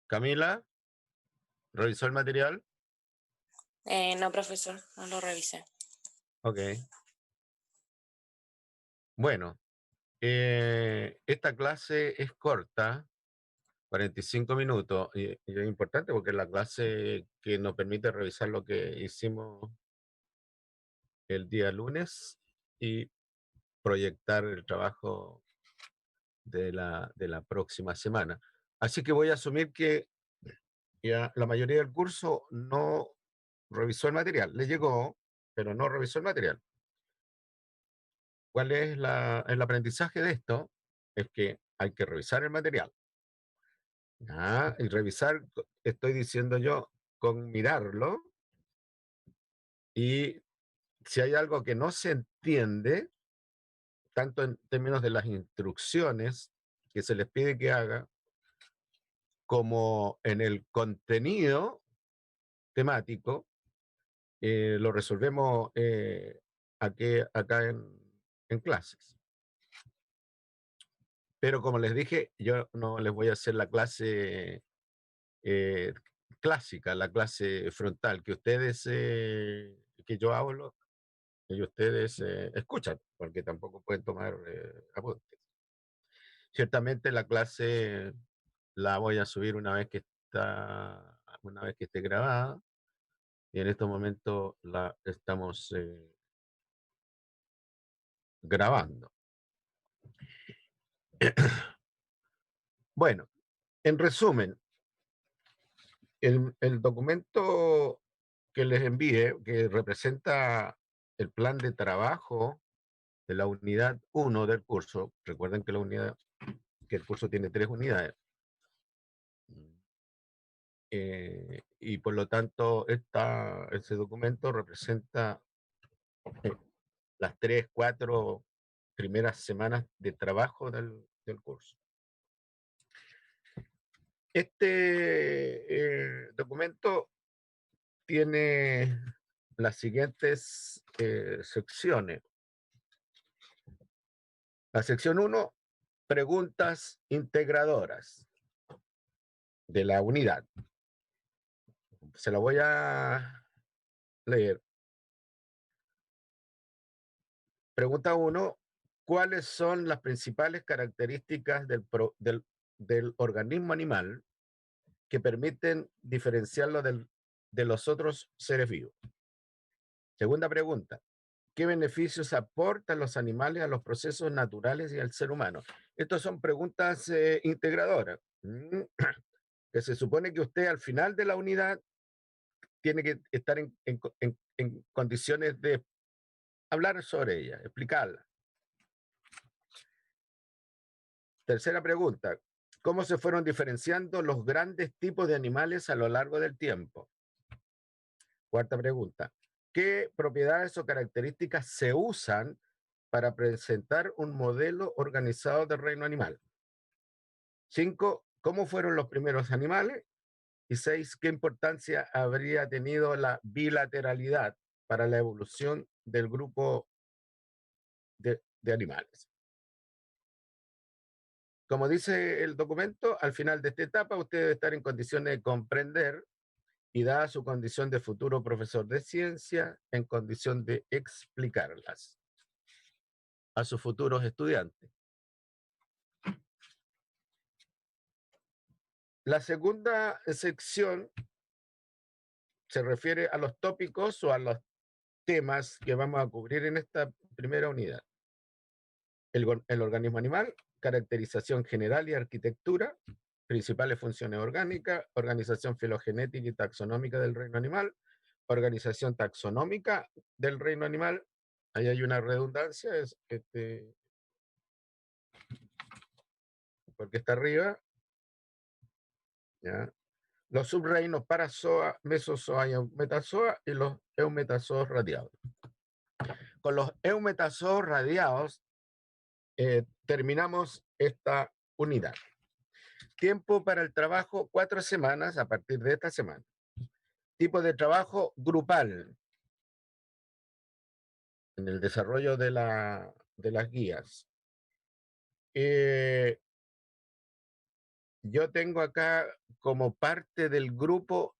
Camila, ¿revisó el material? No, profesor, no lo revisé. Ok. Bueno, esta clase es corta, 45 minutos, y es importante porque es la clase que nos permite revisar lo que hicimos el día lunes y proyectar el trabajo de la próxima semana. Así que voy a asumir que ya la mayoría del curso no revisó el material. Le llegó, pero no revisó el material. ¿Cuál es el aprendizaje de esto? Es que hay que revisar el material. Y revisar, estoy diciendo yo, con mirarlo, y si hay algo que no se entiende, tanto en términos de las instrucciones que se les pide que haga, como en el contenido temático, lo resolvemos acá en clases. Pero como les dije, yo no les voy a hacer la clase eh, clásica, la clase frontal, que yo hablo y ustedes escuchan, porque tampoco pueden tomar apuntes. Ciertamente la clase la voy a subir una vez que esté grabada, y en estos momentos la estamos grabando. Bueno, en resumen, el documento que les envíe, que representa el plan de trabajo de la unidad 1 del curso, recuerden que el curso tiene 3 unidades, y por lo tanto ese documento representa eh, las 3, 4 primeras semanas de trabajo del curso. Este documento tiene las siguientes secciones. La sección 1, preguntas integradoras de la unidad. Se la voy a leer. Pregunta 1, ¿cuáles son las principales características del organismo animal que permiten diferenciarlo de los otros seres vivos? Segunda pregunta, ¿qué beneficios aportan los animales a los procesos naturales y al ser humano? Estas son preguntas integradoras, que se supone que usted al final de la unidad tiene que estar en condiciones de hablar sobre ellas, explicarlas. Tercera pregunta, ¿cómo se fueron diferenciando los grandes tipos de animales a lo largo del tiempo? Cuarta pregunta, ¿qué propiedades o características se usan para presentar un modelo organizado del reino animal? 5, ¿cómo fueron los primeros animales? Y 6, ¿qué importancia habría tenido la bilateralidad para la evolución del grupo de animales? Como dice el documento, al final de esta etapa usted debe estar en condiciones de comprender y, dada su condición de futuro profesor de ciencia, en condición de explicarlas a sus futuros estudiantes. La segunda sección se refiere a los tópicos o a los temas que vamos a cubrir en esta primera unidad. El organismo animal, caracterización general y arquitectura, principales funciones orgánicas, organización filogenética y taxonómica del reino animal, organización taxonómica del reino animal. Ahí hay una redundancia, porque está arriba, ¿ya? Los subreinos Parazoa, Mesozoa y Eumetazoa, y los Eumetazoos radiados. Con los Eumetazoos radiados terminamos esta unidad. Tiempo para el trabajo, 4 semanas a partir de esta semana. Tipo de trabajo grupal en el desarrollo de las guías. yo tengo acá como parte del grupo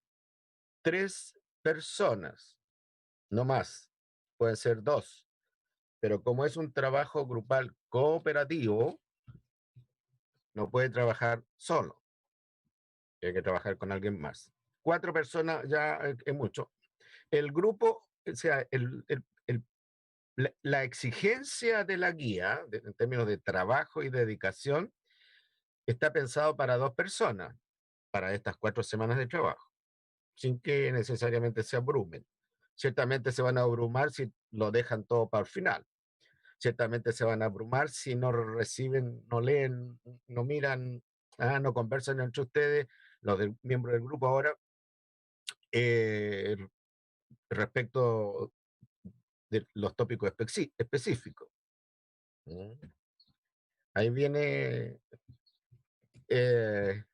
3 personas, no más, pueden ser 2, pero como es un trabajo grupal cooperativo, no puede trabajar solo, tiene que trabajar con alguien más. 4 personas ya es mucho. El grupo, o sea, la exigencia de la guía, en términos de trabajo y dedicación, está pensado para 2 personas, para estas 4 semanas de trabajo, sin que necesariamente se abrumen. Ciertamente se van a abrumar si lo dejan todo para el final. Ciertamente se van a abrumar si no reciben, no leen, no miran, no conversan entre ustedes, miembros del grupo ahora, eh, respecto de los tópicos específicos. ¿Mm? Ahí viene, eh,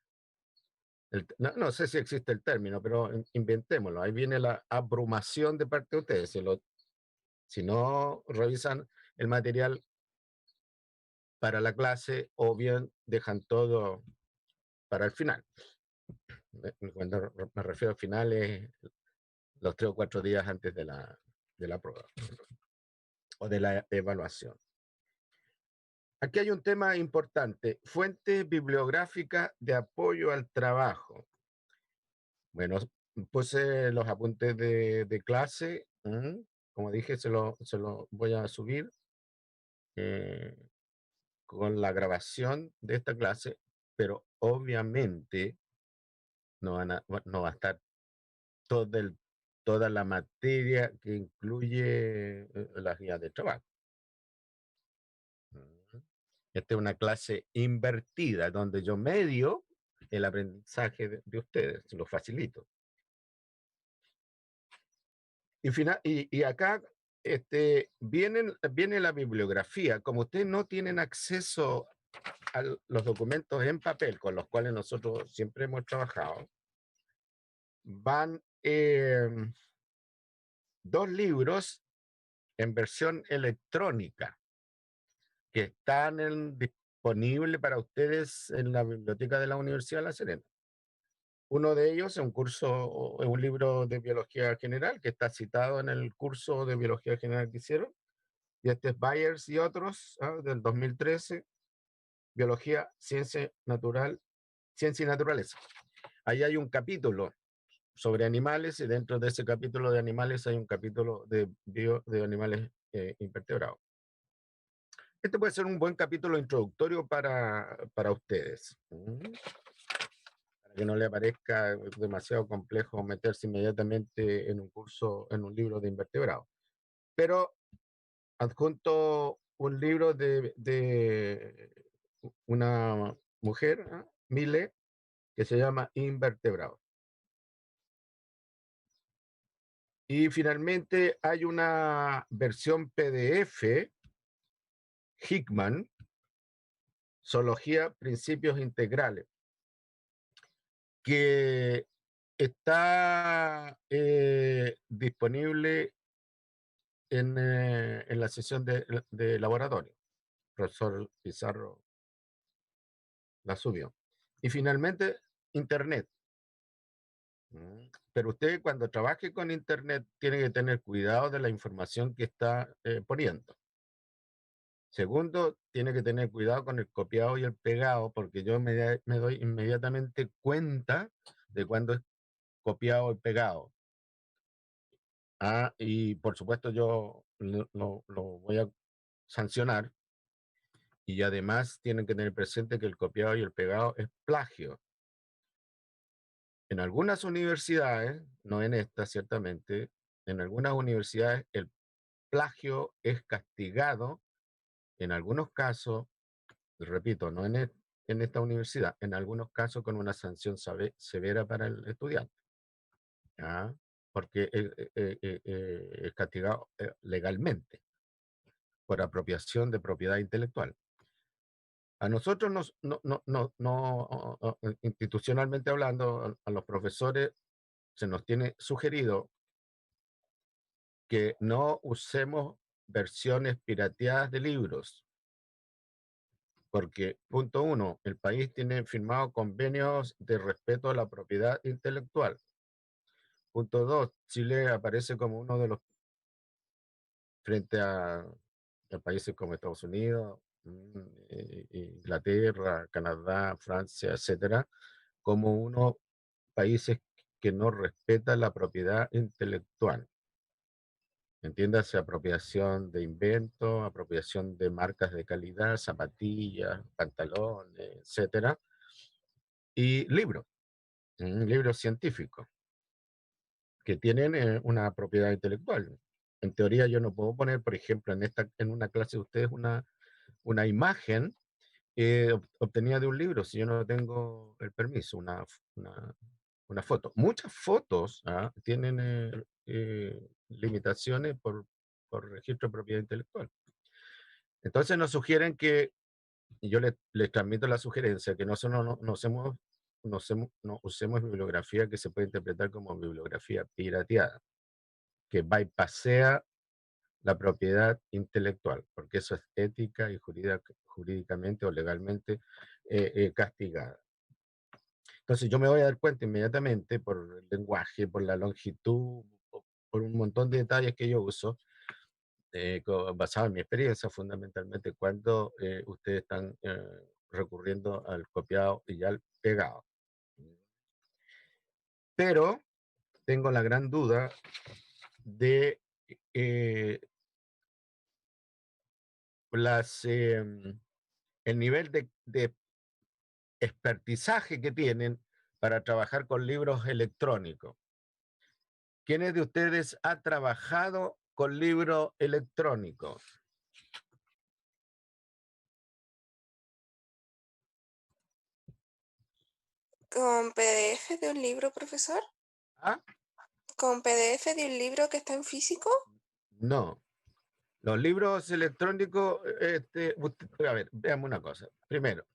no sé si existe el término, pero inventémoslo. Ahí viene la abrumación de parte de ustedes. Si no revisan el material para la clase o bien dejan todo para el final. Cuando me refiero al final es los 3 o 4 días antes de la prueba o de la evaluación. Aquí hay un tema importante, fuentes bibliográficas de apoyo al trabajo. Bueno, puse los apuntes de clase, como dije, se lo voy a subir eh, con la grabación de esta clase, pero obviamente no va a estar todo toda la materia que incluye las guías de trabajo. Mm. Esta es una clase invertida donde yo medio el aprendizaje de ustedes, lo facilito. Y acá viene la bibliografía. Como ustedes no tienen acceso a los documentos en papel con los cuales nosotros siempre hemos trabajado, van 2 libros en versión electrónica que están disponibles para ustedes en la biblioteca de la Universidad de La Serena. Uno de ellos es es un libro de biología general que está citado en el curso de biología general que hicieron. Y este es Byers y otros, del 2013, Biología, Ciencia y Naturaleza. Ahí hay un capítulo sobre animales y dentro de ese capítulo de animales hay un capítulo de animales invertebrados. Este puede ser un buen capítulo introductorio para ustedes. Para que no le parezca demasiado complejo meterse inmediatamente en un curso, en un libro de invertebrados. Pero adjunto un libro de una mujer, Mille, que se llama Invertebrados. Y finalmente hay una versión PDF, Hickman, Zoología, Principios Integrales, que está disponible en la sesión de laboratorio. El profesor Pizarro la subió. Y finalmente, Internet. Pero usted cuando trabaje con Internet tiene que tener cuidado de la información que está poniendo. Segundo, tiene que tener cuidado con el copiado y el pegado, porque yo me doy inmediatamente cuenta de cuando es copiado y pegado. Y por supuesto yo lo voy a sancionar y además tienen que tener presente que el copiado y el pegado es plagio. En algunas universidades, no en esta ciertamente, en algunas universidades el plagio es castigado, en algunos casos, repito, no en esta universidad, en algunos casos con una sanción severa para el estudiante, ¿ya? Porque es castigado legalmente por apropiación de propiedad intelectual. A nosotros institucionalmente hablando, a los profesores se nos tiene sugerido que no usemos versiones pirateadas de libros, porque, punto uno, el país tiene firmado convenios de respeto a la propiedad intelectual. Punto dos, Chile aparece como uno de los, frente a países como Estados Unidos, Inglaterra, Canadá, Francia, etcétera, como unos países que no respetan la propiedad intelectual. Entiéndase, apropiación de inventos, apropiación de marcas de calidad, zapatillas, pantalones, etcétera, y libros científicos que tienen una propiedad intelectual. En teoría, yo no puedo poner, por ejemplo, en una clase de ustedes una imagen obtenida de un libro si yo no tengo el permiso, una foto. Muchas fotos tienen limitaciones por registro de propiedad intelectual. Entonces nos sugieren que, y yo les transmito la sugerencia, que no usemos bibliografía que se puede interpretar como bibliografía pirateada, que bypassea la propiedad intelectual, porque eso es ética y jurídicamente o legalmente castigada. Entonces yo me voy a dar cuenta inmediatamente por el lenguaje, por la longitud, por un montón de detalles que yo uso, basado en mi experiencia fundamentalmente, cuando ustedes están recurriendo al copiado y al pegado. Pero tengo la gran duda de eh, el nivel de expertizaje que tienen para trabajar con libros electrónicos. ¿Quiénes de ustedes ha trabajado con libros electrónicos? ¿Con PDF de un libro, profesor? ¿Ah? ¿Con PDF de un libro que está en físico? No. Los libros electrónicos, a ver, veamos una cosa. Primero,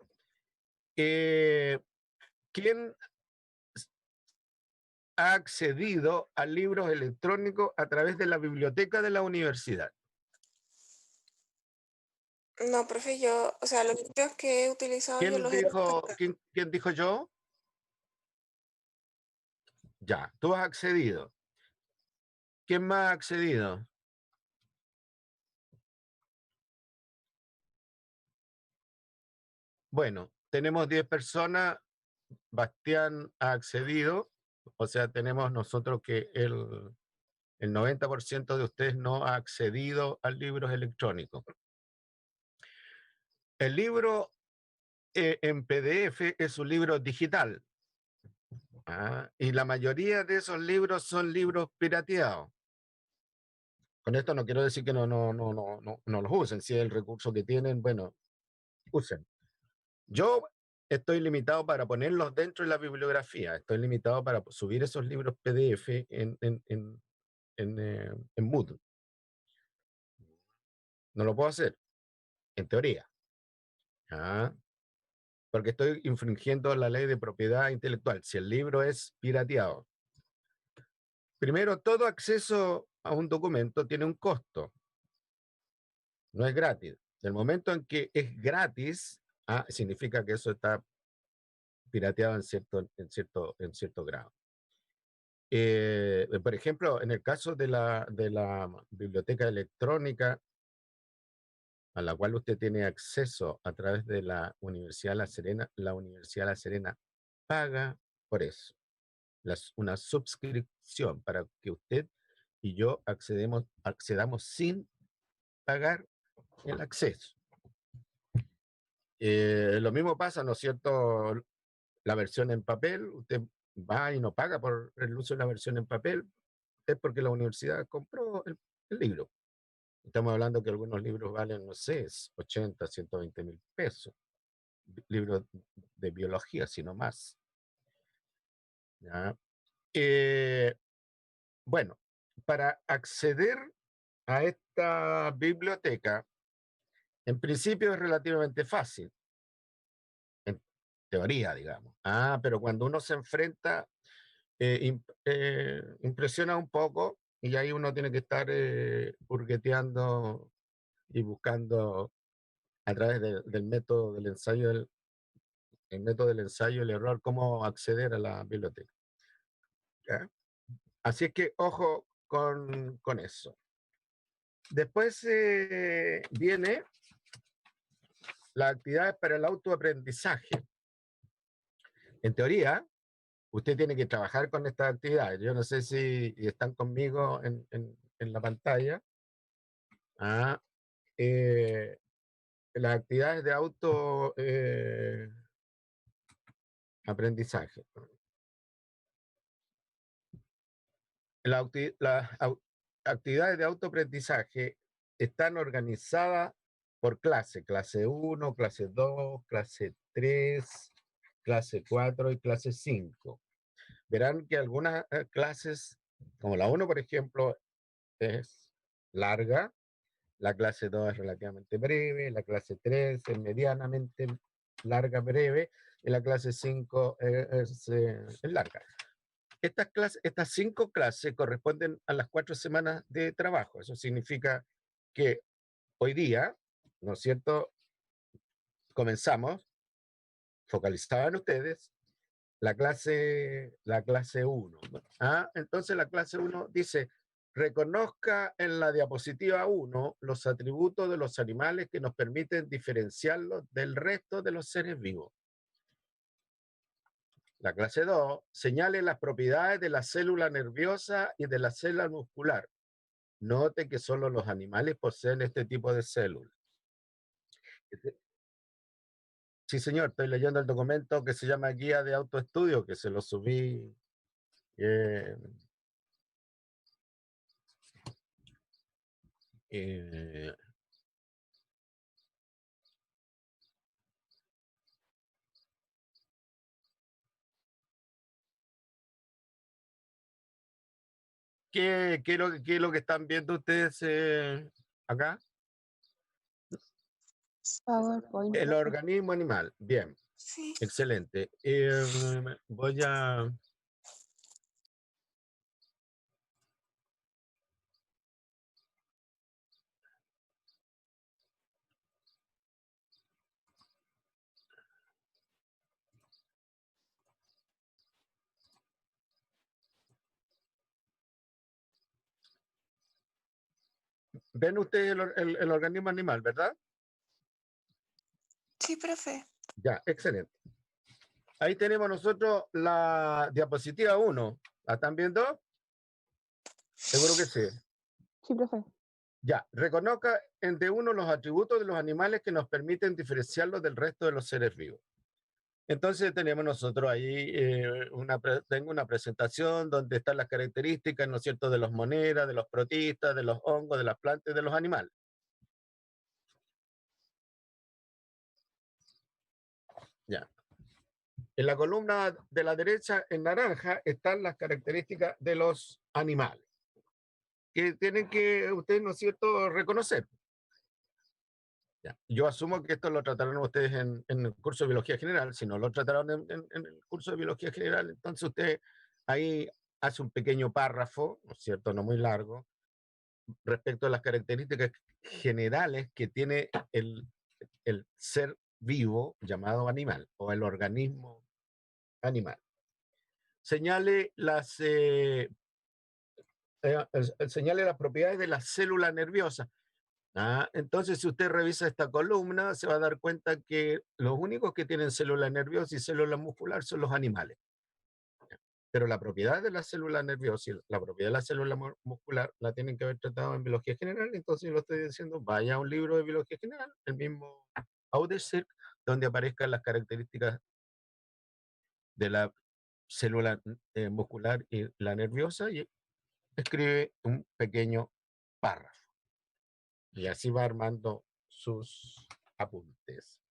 ¿quién ha accedido a libros electrónicos a través de la biblioteca de la universidad? No, profe, o sea, los libros que he utilizado yo ¿Quién los he dijo, descargado. quién dijo yo? Ya, tú has accedido. ¿Quién más ha accedido? Bueno, tenemos 10 personas. Bastián ha accedido. O sea, tenemos nosotros que el 90% de ustedes no ha accedido a libros electrónicos. El libro en PDF es un libro digital. Y la mayoría de esos libros son libros pirateados. Con esto no quiero decir que no los usen. Si es el recurso que tienen, bueno, usen. Yo estoy limitado para ponerlos dentro de la bibliografía. Estoy limitado para subir esos libros PDF en Moodle. No lo puedo hacer, en teoría. Porque estoy infringiendo la ley de propiedad intelectual. Si el libro es pirateado. Primero, todo acceso a un documento tiene un costo. No es gratis. El momento en que es gratis, significa que eso está pirateado en cierto grado. Por ejemplo, en el caso de la biblioteca electrónica a la cual usted tiene acceso a través de la Universidad de la Universidad de La Serena paga por eso. Una suscripción para que usted y yo accedamos sin pagar el acceso. Lo mismo pasa, ¿no es cierto? La versión en papel, usted va y no paga por el uso de la versión en papel, es porque la universidad compró el libro. Estamos hablando que algunos libros valen, no sé, 80, 120 mil pesos. Libros de biología, sino más. ¿Ya? Bueno, para acceder a esta biblioteca, en principio es relativamente fácil, en teoría, digamos. Pero cuando uno se enfrenta, impresiona un poco y ahí uno tiene que estar hurgueteando y buscando a través del método del ensayo, el método del ensayo y el error, cómo acceder a la biblioteca. ¿Ya? Así es que ojo con eso. Después viene las actividades para el autoaprendizaje. En teoría, usted tiene que trabajar con estas actividades. Yo no sé si están conmigo en la pantalla. Las actividades de aprendizaje. Las actividades de autoaprendizaje están organizadas por clase. Clase 1, clase 2, clase 3, clase 4 y clase 5. Verán que algunas clases, como la 1, por ejemplo, es larga, la clase 2 es relativamente breve, la clase 3 es medianamente larga, breve, y la clase 5 es larga. Estas 5 clases corresponden a las 4 semanas de trabajo. Eso significa que hoy día, ¿no es cierto?, comenzamos, focalizados en ustedes, la clase 1. Entonces la clase 1 dice, reconozca en la diapositiva 1 los atributos de los animales que nos permiten diferenciarlos del resto de los seres vivos. La clase 2, señale las propiedades de la célula nerviosa y de la célula muscular. Note que solo los animales poseen este tipo de células. Sí, señor, estoy leyendo el documento que se llama Guía de Autoestudio, que se lo subí. Eh, ¿Qué es lo que están viendo ustedes acá? PowerPoint. El organismo animal. Bien, Sí. excelente. Voy a... ¿Ven ustedes el organismo animal, verdad? Sí, profe. Ya, excelente. Ahí tenemos nosotros la diapositiva 1. ¿La están viendo? Seguro que sí. Sí, profe. Ya, reconozca entre uno los atributos de los animales que nos permiten diferenciarlos del resto de los seres vivos. Entonces tenemos nosotros ahí, tengo una presentación donde están las características, ¿no es cierto?, de los monedas, de los protistas, de los hongos, de las plantas y de los animales. Ya. En la columna de la derecha, en naranja, están las características de los animales, que tienen que ustedes, ¿no es cierto?, reconocer. Ya. Yo asumo que esto lo tratarán ustedes en el curso de Biología General. Si no lo trataron en el curso de Biología General, entonces usted ahí hace un pequeño párrafo, ¿no es cierto?, no muy largo, respecto a las características generales que tiene el ser vivo llamado animal o el organismo animal. Señale señale las propiedades de la célula nerviosa. Entonces, si usted revisa esta columna, se va a dar cuenta que los únicos que tienen célula nerviosa y célula muscular son los animales. Pero la propiedad de la célula nerviosa y la propiedad de la célula muscular la tienen que haber tratado en biología general. Entonces, yo lo estoy diciendo, vaya a un libro de biología general, el mismo Audesir, donde aparezcan las características de la célula muscular y la nerviosa, y escribe un pequeño párrafo. Y así va armando sus apuntes.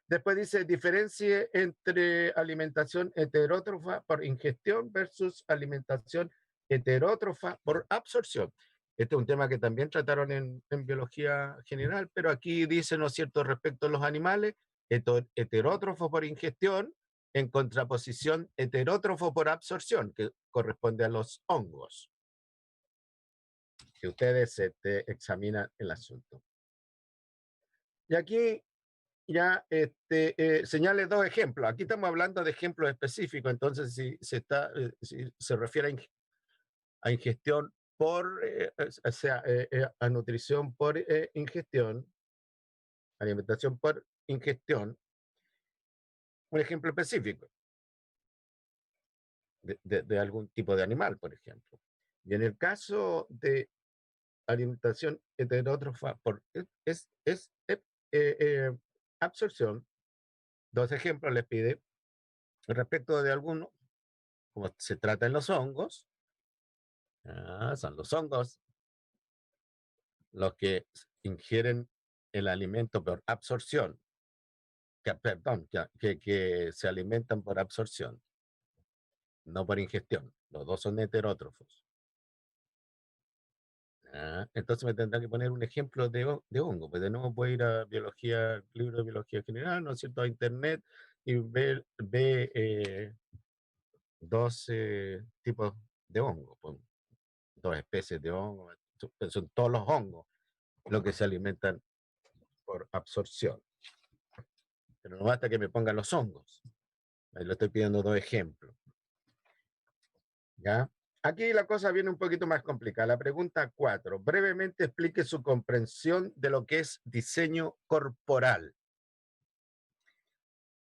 Después dice, diferencie entre alimentación heterótrofa por ingestión versus alimentación heterótrofa por absorción. Este es un tema que también trataron en biología general, pero aquí dice, ¿no es cierto?, respecto a los animales, heterótrofo por ingestión, en contraposición heterótrofo por absorción, que corresponde a los hongos. Que ustedes examinan el asunto. Y aquí ya señale dos ejemplos. Aquí estamos hablando de ejemplos específicos, entonces si se refiere a ingestión o sea, a nutrición por ingestión, alimentación por ingestión, un ejemplo específico de algún tipo de animal, por ejemplo. Y en el caso de alimentación heterótrofa por absorción, dos ejemplos les pide respecto de alguno, como se trata en los hongos, son los hongos los que ingieren el alimento por absorción, perdón, que se alimentan por absorción, no por ingestión. Los dos son heterótrofos. Entonces me tendrá que poner un ejemplo de hongo. Pues de nuevo voy a ir a biología, libro de biología general, ¿no es cierto?, a internet y ve dos tipos de hongo, pues, dos especies de hongo. Son todos los hongos los que se alimentan por absorción. Pero no basta que me pongan los hongos. Ahí le estoy pidiendo dos ejemplos. ¿Ya? Aquí la cosa viene un poquito más complicada. La pregunta 4. Brevemente explique su comprensión de lo que es diseño corporal.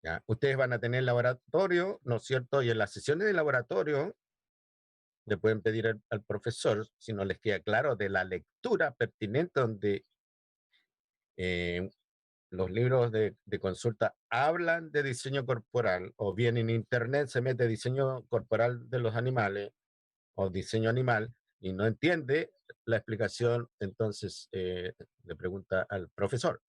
¿Ya? Ustedes van a tener laboratorio, ¿no es cierto? Y en las sesiones de laboratorio le pueden pedir al profesor, si no les queda claro, de la lectura pertinente donde los libros de consulta hablan de diseño corporal, o bien en internet se mete diseño corporal de los animales o diseño animal y no entiende la explicación, entonces le pregunta al profesor.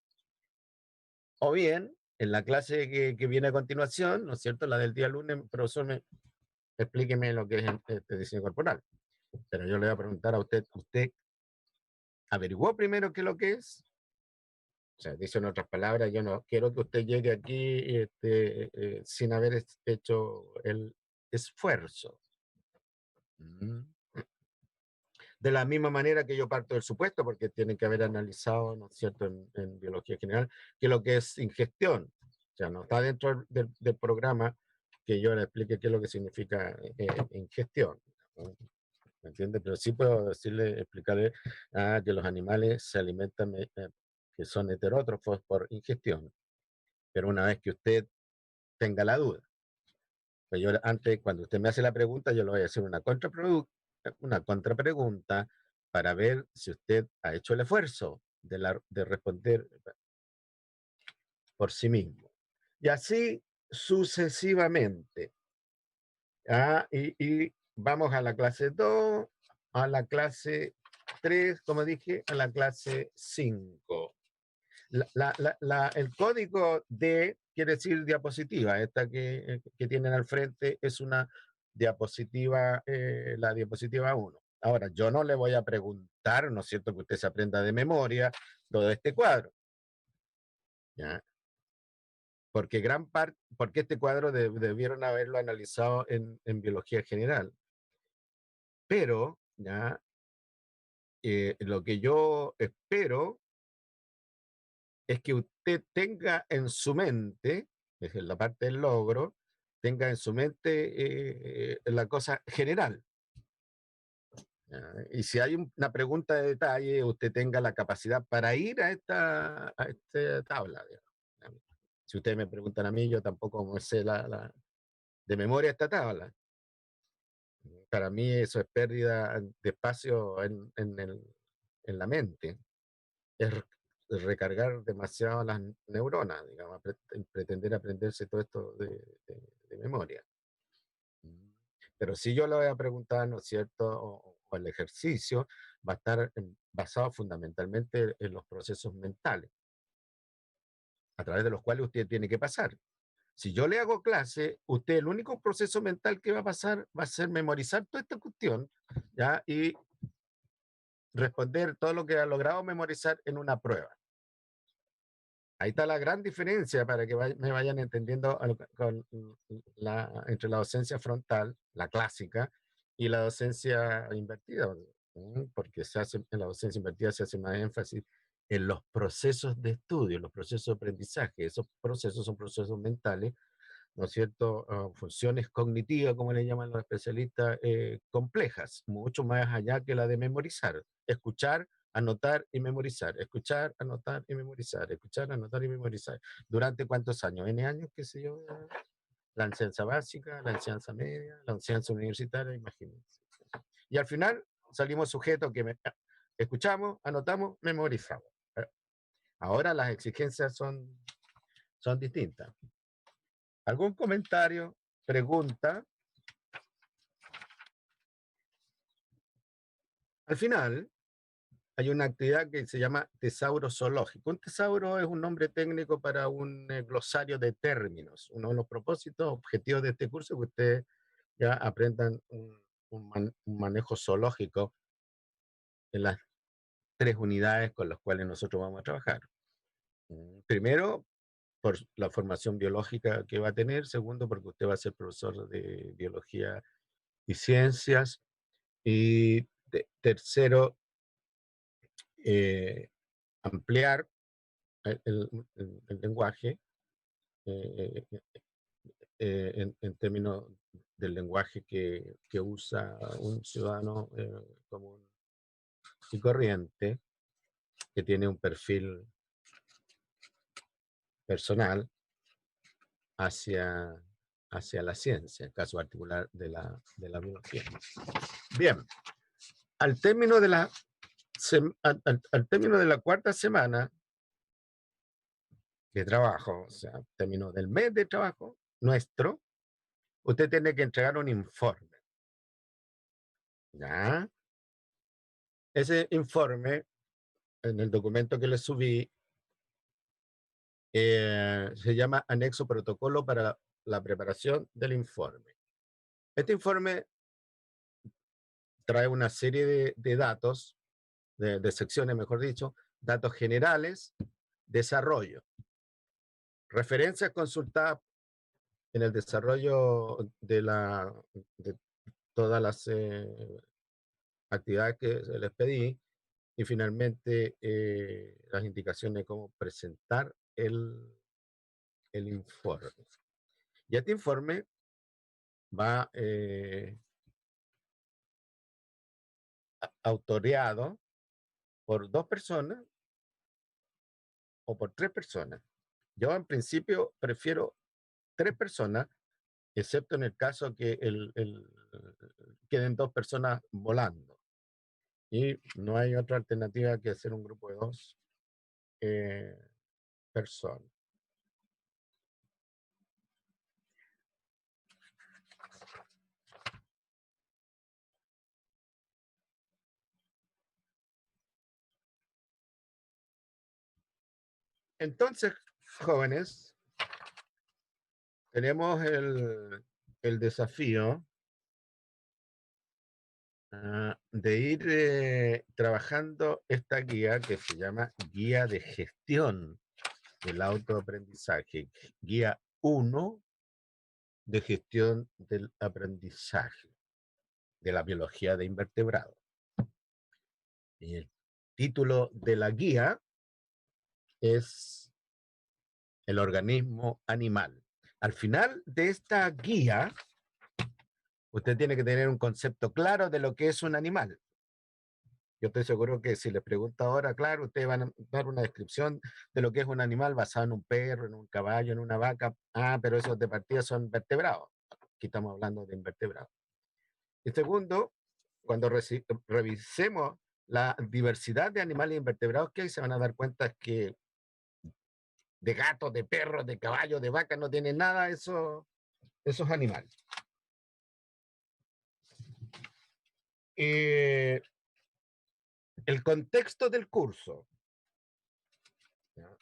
O bien, en la clase que viene a continuación, ¿no es cierto?, la del día lunes, profesor, explíqueme lo que es este diseño corporal. Pero yo le voy a preguntar a usted averiguó primero qué es lo que es. O sea, dice en otras palabras, yo no quiero que usted llegue aquí sin haber hecho el esfuerzo. De la misma manera que yo parto del supuesto, porque tienen que haber analizado, ¿no es cierto?, en biología general, que lo que es ingestión. O sea, no está dentro del programa que yo le explique qué es lo que significa ingestión, ¿no? ¿Me entiende? Pero sí puedo explicarle que los animales se alimentan, que son heterótrofos por ingestión. Pero una vez que usted tenga la duda, pues yo antes, cuando usted me hace la pregunta, yo le voy a hacer una contrapregunta para ver si usted ha hecho el esfuerzo de responder por sí mismo. Y así sucesivamente. Y vamos a la clase 2, a la clase 3, como dije, a la clase 5. El código D quiere decir diapositiva. Esta que tienen al frente es una diapositiva, la diapositiva 1. Ahora, yo no le voy a preguntar, ¿no es cierto?, que usted se aprenda de memoria todo este cuadro. ¿Ya? Porque este cuadro debieron haberlo analizado en biología general. Pero, ¿ya? Lo que yo espero es que usted tenga en su mente, desde la parte del logro, tenga en su mente la cosa general. ¿Ya? Y si hay una pregunta de detalle, usted tenga la capacidad para ir a esta tabla. Digamos. Si ustedes me preguntan a mí, yo tampoco me sé de memoria esta tabla. Para mí eso es pérdida de espacio en la mente. Es recargar demasiado las neuronas, digamos, pretender aprenderse todo esto de memoria. Pero si yo le voy a preguntar, ¿no es cierto?, o el ejercicio va a estar basado fundamentalmente en los procesos mentales, a través de los cuales usted tiene que pasar. Si yo le hago clase, usted el único proceso mental que va a pasar va a ser memorizar toda esta cuestión, ¿ya? Y responder todo lo que ha logrado memorizar en una prueba. Ahí está la gran diferencia para que me vayan entendiendo entre la docencia frontal, la clásica, y la docencia invertida, porque en la docencia invertida se hace más énfasis en los procesos de estudio, los procesos de aprendizaje. Esos procesos son procesos mentales, ¿no es cierto? Funciones cognitivas, como le llaman los especialistas, complejas, mucho más allá que la de memorizar. Escuchar, anotar y memorizar. Escuchar, anotar y memorizar. Escuchar, anotar y memorizar. ¿Durante cuántos años? ¿N años, qué sé yo? La enseñanza básica, la enseñanza media, la enseñanza universitaria, imagínense. Y al final salimos sujetos que escuchamos, anotamos, memorizamos. Ahora las exigencias son distintas. ¿Algún comentario? ¿Pregunta? Al final hay una actividad que se llama tesauro zoológico. Un tesauro es un nombre técnico para un glosario de términos. Uno de los propósitos, objetivos de este curso es que ustedes ya aprendan un manejo zoológico en las 3 unidades con las cuales nosotros vamos a trabajar. Primero, por la formación biológica que va a tener. Segundo, porque usted va a ser profesor de biología y ciencias. Y tercero, ampliar el lenguaje en términos del lenguaje que usa un ciudadano común y corriente, que tiene un perfil personal hacia la ciencia, en caso particular de la biología. Bien, al término de la cuarta semana de trabajo, o sea, al término del mes de trabajo nuestro, usted tiene que entregar un informe. ¿Ya? Ese informe, en el documento que le subí, se llama Anexo Protocolo para la preparación del informe. Este informe trae una serie de datos, de secciones, mejor dicho, datos generales, desarrollo, referencias consultadas en el desarrollo de todas las actividades que les pedí, y finalmente las indicaciones de cómo presentar el informe. Y este informe va autoreado por 2 personas o por 3 personas. Yo en principio prefiero 3 personas, excepto en el caso que queden 2 personas volando. Y no hay otra alternativa que hacer un grupo de 2 personas. Entonces, jóvenes, tenemos el desafío de ir trabajando esta guía que se llama Guía de Gestión del Autoaprendizaje, Guía 1 de Gestión del Aprendizaje de la Biología de Invertebrados. Y el título de la guía es El organismo animal. Al final de esta guía, usted tiene que tener un concepto claro de lo que es un animal. Yo estoy seguro que si les pregunto ahora, claro, ustedes van a dar una descripción de lo que es un animal basado en un perro, en un caballo, en una vaca. Ah, pero esos de partida son vertebrados. Aquí estamos hablando de invertebrados. Y segundo, cuando revisemos la diversidad de animales invertebrados que hay, se van a dar cuenta que de gatos, de perros, de caballos, de vacas, no tienen nada esos animales. El contexto del curso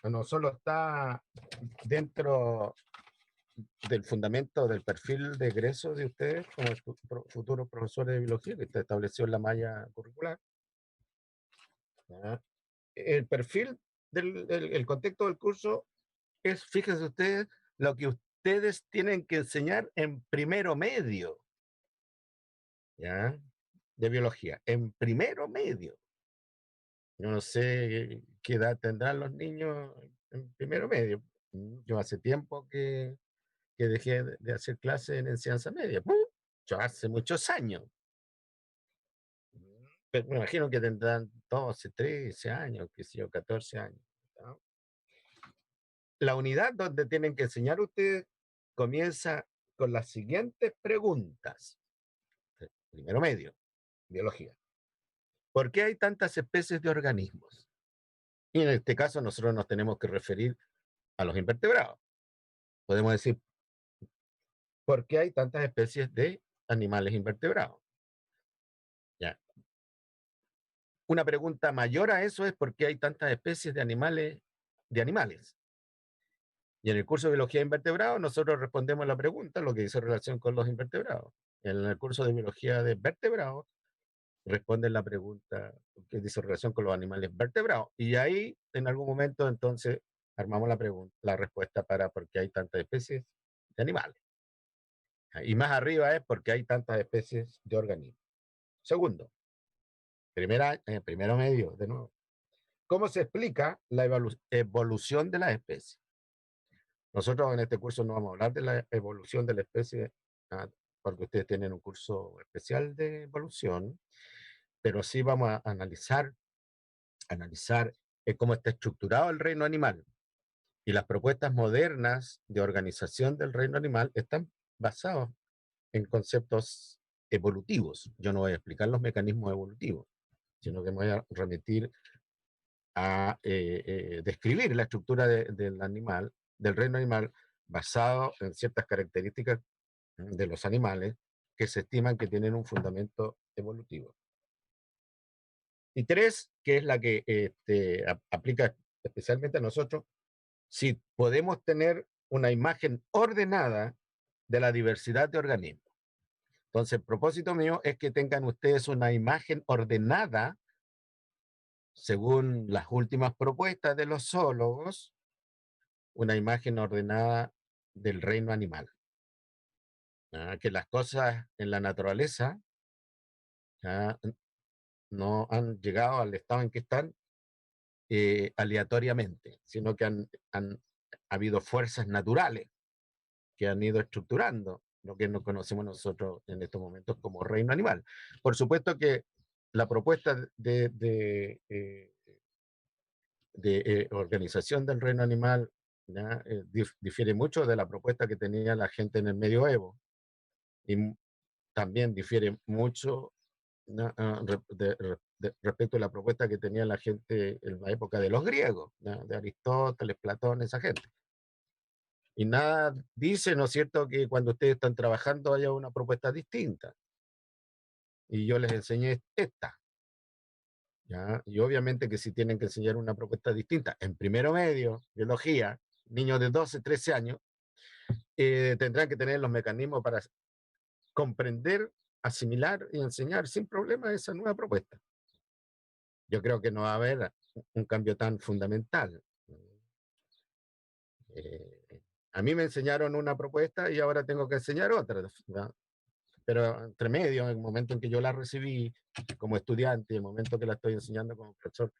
no solo está dentro del fundamento del perfil de egreso de ustedes como futuros profesores de biología, que está establecido en la malla curricular. El perfil el contexto del curso es, fíjense ustedes, lo que ustedes tienen que enseñar en primero medio, ¿ya? De biología, en primero medio. Yo no sé ¿qué edad tendrán los niños en primero medio? Yo hace tiempo que dejé de hacer clases en enseñanza media. Yo hace muchos años. Pero me imagino que tendrán 12, 13 años, qué sé yo, 14 años. ¿No? La unidad donde tienen que enseñar ustedes comienza con las siguientes preguntas. Primero medio, biología. ¿Por qué hay tantas especies de organismos? Y en este caso nosotros nos tenemos que referir a los invertebrados. Podemos decir, ¿por qué hay tantas especies de animales invertebrados? Ya. Una pregunta mayor a eso es ¿por qué hay tantas especies de animales? Y en el curso de biología de invertebrados nosotros respondemos la pregunta, lo que dice relación con los invertebrados. En el curso de biología de vertebrados responden la pregunta que dice relación con los animales vertebrados. Y ahí, en algún momento, entonces, armamos la respuesta para por qué hay tantas especies de animales. Y más arriba es porque hay tantas especies de organismos. Segundo, primero medio, de nuevo. ¿Cómo se explica la evolución de las especies? Nosotros en este curso no vamos a hablar de la evolución de la especie, porque ustedes tienen un curso especial de evolución, pero sí vamos a analizar cómo está estructurado el reino animal. Y las propuestas modernas de organización del reino animal están basadas en conceptos evolutivos. Yo no voy a explicar los mecanismos evolutivos, sino que me voy a remitir a describir la estructura del animal, del reino animal, basado en ciertas características de los animales que se estiman que tienen un fundamento evolutivo. Y tres, que es la que aplica especialmente a nosotros, si podemos tener una imagen ordenada de la diversidad de organismos. Entonces, el propósito mío es que tengan ustedes una imagen ordenada, según las últimas propuestas de los zoólogos, una imagen ordenada del reino animal. Que las cosas en la naturaleza no han llegado al estado en que están aleatoriamente, sino que han habido fuerzas naturales que han ido estructurando lo que nos conocemos nosotros en estos momentos como reino animal. Por supuesto que la propuesta de organización del reino animal difiere mucho de la propuesta que tenía la gente en el medioevo y también difiere mucho respecto a la propuesta que tenía la gente en la época de los griegos, de Aristóteles, Platón, esa gente. Y nada dice, ¿no es cierto?, que cuando ustedes están trabajando haya una propuesta distinta. Y yo les enseñé esta. ¿Ya? Y obviamente que si tienen que enseñar una propuesta distinta en primero medio, biología, niños de 12, 13 años, tendrán que tener los mecanismos para comprender, asimilar y enseñar sin problema esa nueva propuesta. Yo creo que no va a haber un cambio tan fundamental. A mí me enseñaron una propuesta y ahora tengo que enseñar otra, ¿verdad? Pero entre medio, en el momento en que yo la recibí como estudiante y el momento que la estoy enseñando como profesor,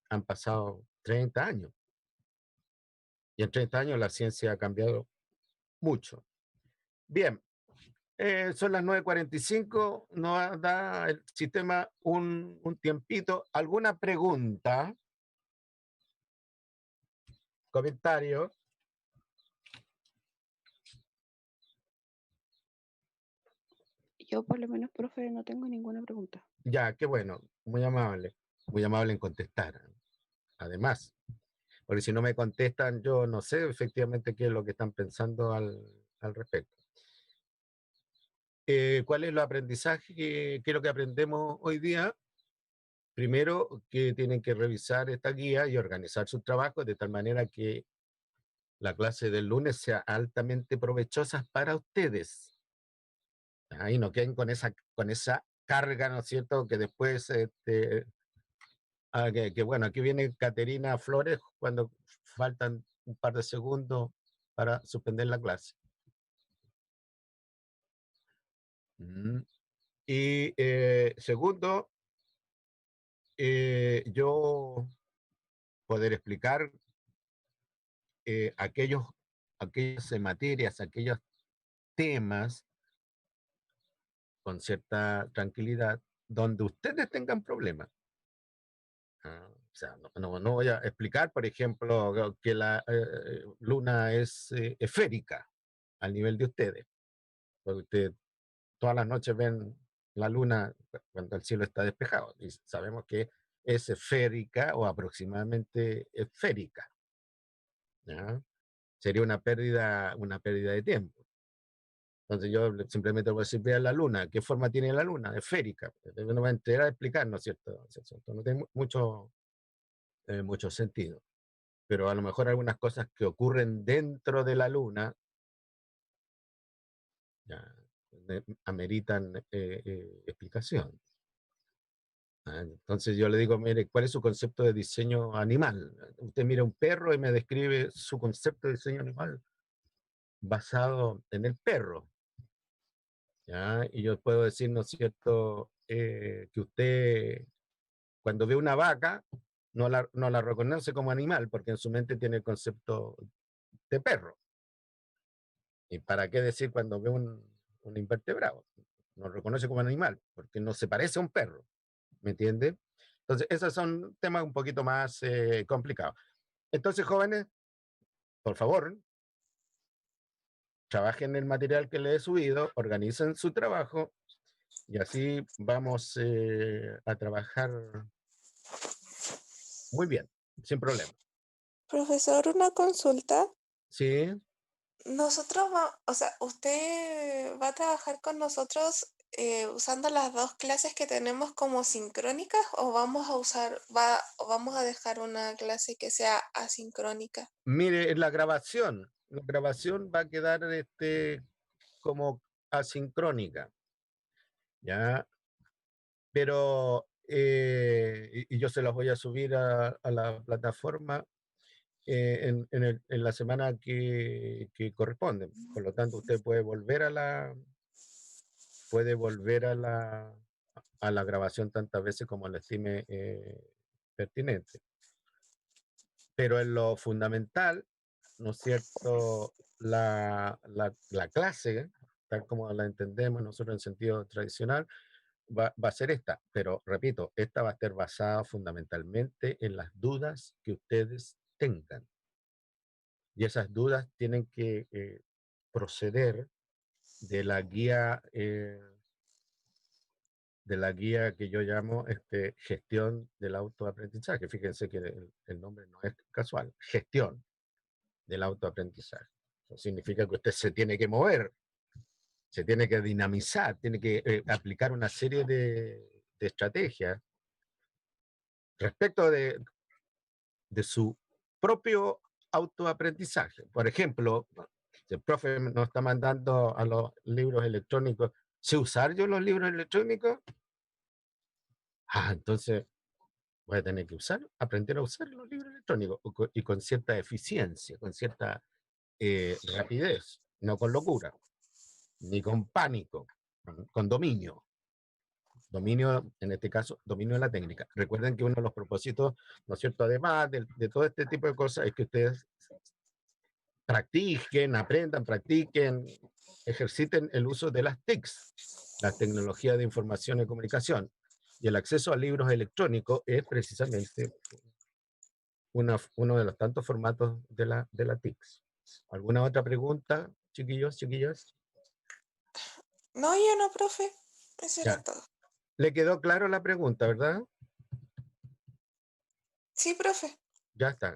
han pasado 30 años. Y en 30 años la ciencia ha cambiado mucho. Bien, son las 9:45, nos da el sistema un tiempito. ¿Alguna pregunta? ¿Comentario? Yo por lo menos, profe, no tengo ninguna pregunta. Ya, qué bueno, muy amable en contestar. Además, porque si no me contestan, yo no sé efectivamente qué es lo que están pensando al respecto. ¿Cuál es el aprendizaje? ¿Qué es lo que aprendemos hoy día? Primero, que tienen que revisar esta guía y organizar sus trabajos de tal manera que la clase del lunes sea altamente provechosa para ustedes. Ahí no queden con esa carga, ¿no es cierto? Que después, que bueno, aquí viene Caterina Flores cuando faltan un par de segundos para suspender la clase. Y segundo, yo poder explicar aquellas materias, aquellos temas con cierta tranquilidad, donde ustedes tengan problemas. O sea, no voy a explicar, por ejemplo, que la luna es esférica al nivel de ustedes. Porque ustedes todas las noches ven la luna cuando el cielo está despejado y sabemos que es esférica o aproximadamente esférica. ¿Ya? Sería una pérdida de tiempo. Entonces yo simplemente voy a decir, vea la luna, ¿qué forma tiene la luna? Esférica. No va a entrar a explicar, ¿no es cierto? No tiene mucho sentido. Pero a lo mejor algunas cosas que ocurren dentro de la luna ya, ameritan explicación. Entonces yo le digo, mire, ¿cuál es su concepto de diseño animal? Usted mira un perro y me describe su concepto de diseño animal basado en el perro. ¿Ya? Y yo puedo decir, ¿no es cierto?, que usted cuando ve una vaca no la reconoce como animal porque en su mente tiene el concepto de perro. ¿Y para qué decir cuando ve un invertebrado? No lo reconoce como animal porque no se parece a un perro. ¿Me entiende? Entonces, esos son temas un poquito más complicados. Entonces, jóvenes, por favor, trabajen el material que les he subido, organicen su trabajo y así vamos a trabajar muy bien, sin problema. Profesor, una consulta. Sí, Nosotros, o sea, ¿usted va a trabajar con nosotros usando las dos clases que tenemos como sincrónicas o vamos a dejar una clase que sea asincrónica? mire, la grabación va a quedar como asincrónica, ¿ya? Pero, y yo se las voy a subir a la plataforma en la semana que corresponde. Por lo tanto, usted puede volver a la grabación tantas veces como la estime pertinente. Pero en lo fundamental, ¿no es cierto? La clase, tal como la entendemos nosotros en sentido tradicional, va a ser esta. Pero repito, esta va a estar basada fundamentalmente en las dudas que ustedes tengan. Y esas dudas tienen que proceder de la guía que yo llamo gestión del autoaprendizaje. Fíjense que el nombre no es casual, gestión del autoaprendizaje. Eso significa que usted se tiene que mover, se tiene que dinamizar, tiene que aplicar una serie de estrategias respecto de su propio autoaprendizaje. Por ejemplo, si el profe nos está mandando a los libros electrónicos, ¿sé usar yo los libros electrónicos? Entonces voy a tener que aprender a usar los libros electrónicos y con cierta eficiencia, con cierta rapidez, no con locura, ni con pánico, con dominio. Dominio, en este caso, dominio de la técnica. Recuerden que uno de los propósitos, ¿no es cierto?, además de todo este tipo de cosas, es que ustedes practiquen, aprendan, practiquen, ejerciten el uso de las TICs, las tecnologías de información y comunicación. Y el acceso a libros electrónicos es precisamente uno de los tantos formatos de la TICs. ¿Alguna otra pregunta, chiquillos, chiquillas? No, yo no, profe. Eso era Ya. todo. ¿Le quedó claro la pregunta, verdad? Sí, profe. Ya está.